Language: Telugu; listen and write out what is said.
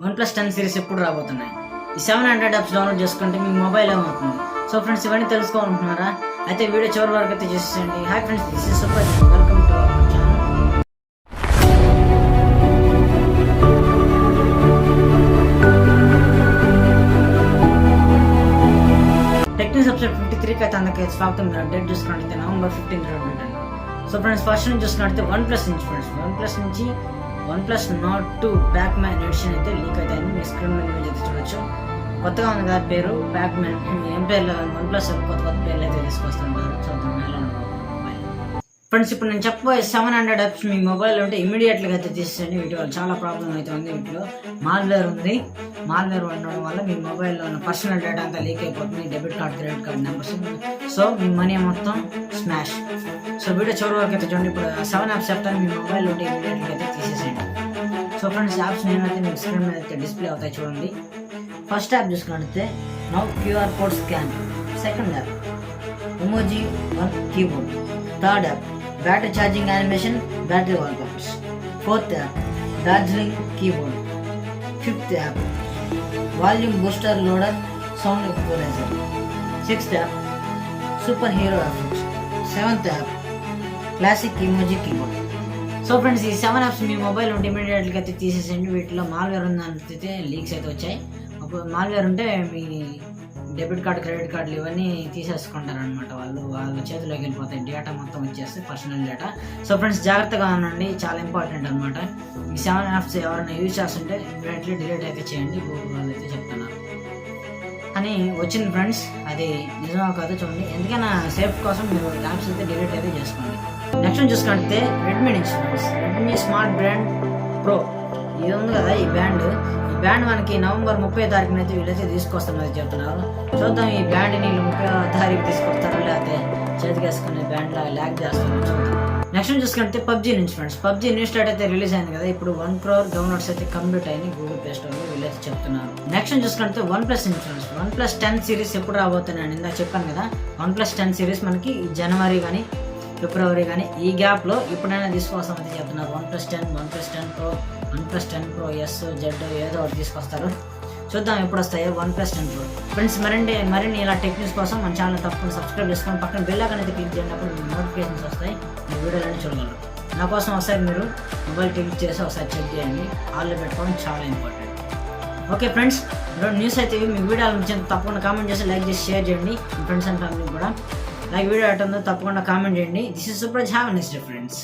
OnePlus 10 సిరీస్ ఎప్పుడు రాబోతున్నాయి, ఈ 700 యాప్స్ డౌన్లోడ్ చేసుకుంటే మీ మొబైల్ ఏమవుతుంది. సో ఫ్రెండ్స్, ఇవన్నీ తెలుసుకోవాలనుకుంటున్నారా? అయితే వీడియో చివరి వరకు అయితే చేసేయండి. Hi friends, this is Supraj, welcome to our channel. Technique subject 53కి అయితే అందరికీ స్వాగతం. మీరు డేట్ చూసుకున్నట్లయితే November 15, 2010. సో ఫ్రెండ్స్, ఫస్ట్ నుంచి చూసుకున్నట్లయితే OnePlus నుంచి నుంచి OnePlus Nord 2 ప్యాక్-మ్యాన్ ఎడిషన్ అయితే లీక్ అయితే మీ స్క్రీన్ మీద ఇమేజ్ అయితే చూడొచ్చు. కొత్తగా ఉంది కదా పేరు ప్యాక్-మ్యాన్. ఏం పేర్లు OnePlus కొత్త పేర్లు అయితే తీసుకొస్తుంటారు. చూద్దాం ఎలా ఉంటుంది ఫ్రెండ్స్. ఇప్పుడు నేను చెప్పబోయే 700 యాప్స్ మీ మొబైల్లో ఉంటే ఇమీడియట్గా అయితే తీసేయండి. వీటి వల్ల చాలా ప్రాబ్లం అయితే ఉంది. వీటిలో మాల్వేర్ ఉంది. మాల్వేర్ ఉండడం వల్ల మీ మొబైల్లో ఉన్న పర్సనల్ డేటా అంతా లీక్ అయిపోతుంది. Debit card, credit card numbers. So మీ మనీ మొత్తం స్మాష్. సో వీడియో చివరి వరకు అయితే చూడండి. ఇప్పుడు 7 యాప్స్ చెప్తాను, మీ మొబైల్ ఉంటే ఇమీడియట్గా అయితే తీసేసేయండి. సో ఫ్రెండ్స్, యాప్స్ నేనైతే మీకు స్క్రీన్ మీద అయితే డిస్ప్లే అవుతాయి చూడండి. ఫస్ట్ యాప్ చూసుకున్నట్లయితే now QR code scan. Second app emoji 1 keyboard. Third app battery charging animation, battery wallpapers. Fourth app Darjeeling keyboard. Fifth app volume booster loader, sound equalizer. Sixth app super hero effects. Seventh app classic emoji keyboard. So friends, ఈ 7 యాప్స్ మీ మొబైల్ ఉంటే ఇమీడియట్గా అయితే తీసేసేయండి. వీటిలో మాల్వేర్ ఉందనైతే లీక్స్ అయితే వచ్చాయి. అప్పుడు మాల్వేర్ ఉంటే మీ డెబిట్ కార్డు, క్రెడిట్ కార్డులు ఇవన్నీ తీసేసుకుంటారు అనమాట. వాళ్ళ చేతిలోకి వెళ్ళిపోతాయి. డేటా మొత్తం వచ్చేస్తే పర్సనల్ డేటా. సో ఫ్రెండ్స్, జాగ్రత్తగా ఉండండి, చాలా ఇంపార్టెంట్ అనమాట. ఈ 7 యాప్స్ ఎవరైనా యూజ్ చేస్తుంటే ఇమీడియట్లీ డిలీట్ అయితే చేయండి. గూగుల్ వాళ్ళు అయితే చెప్తున్నారు అని వచ్చింది ఫ్రెండ్స్. అది నిజమో కాదో చూడండి. ఎందుకైనా సేఫ్ కోసం మీరు యాప్స్ అయితే డిలీట్ అయితే చేసుకోండి. నెక్స్ట్ చూసుకుంటే రెడ్మీ నుంచి friends, Redmi smart brand pro. ఇది ఉంది కదా, ఈ బ్యాండ్ మనకి November 30 తారీఖున అయితే వీళ్ళైతే తీసుకొస్తామని చెప్తున్నారు. చూద్దాం ఈ బ్యాండ్ నీళ్ళు 30వ తారీఖు తీసుకొస్తారు, లేకపోతే చేతికి వేసుకునే బ్యాండ్ లాగా ల్యాక్ చేస్తారు. చూద్దాం. నెక్స్ట్ చూసుకుంటే పబ్జీ నుంచి ఫ్రెండ్స్, పబ్జీ న్యూ స్టార్ట్ అయితే రిలీజ్ అయింది కదా. ఇప్పుడు 1 crore డౌన్లోడ్స్ అయితే కంప్లీట్ అయింది గూగుల్ ప్లే స్టోర్ లో, వీళ్ళైతే చెప్తున్నారు. నెక్స్ట్ చూసుకుంటే OnePlus నుంచి ఫ్రెండ్స్, OnePlus 10 సిరీస్ ఎప్పుడు రాబోతున్నాను ఇందాక చెప్పాను కదా. OnePlus 10 సిరీస్ మనకి జనవరి కానీ ఫిబ్రవరి కానీ ఈ గ్యాప్లో ఎప్పుడైనా తీసుకొస్తామని చెప్తున్నారు. OnePlus 10, OnePlus 10 Pro, OnePlus 10 Pro S, Z ఏదో ఒకటి తీసుకొస్తారు. చూద్దాం ఎప్పుడు వస్తాయో OnePlus 10 Pro. ఫ్రెండ్స్, మరిన్ని ఇలా టెక్నిక్స్ కోసం మన ఛానల్ తప్పకుండా సబ్స్క్రైబ్ చేసుకొని పక్కన బెల్ ఐకాన్ అయితే క్లిక్ చేయండి. అప్పుడు మీకు నోటిఫికేషన్స్ వస్తాయి, మీ వీడియోలన్నీ చూడగలరు. నా కోసం ఒకసారి మీరు మొబైల్ క్లిక్ చేసి ఒకసారి చెక్ చేయండి. ఆల్లో పెట్టుకోవడం చాలా ఇంపార్టెంట్. ఓకే ఫ్రెండ్స్, న్యూస్ అయితే మీ వీడియోలు నచ్చితే తప్పకుండా కామెంట్ చేసి లైక్ చేసి షేర్ చేయండి. మీ ఫ్రెండ్స్ అండ్ ఫ్యామిలీ కూడా లైక్ వీడియో ఉందో తప్పకుండా కామెంట్ చేయండి. This is Supraj. Have a nice day friends.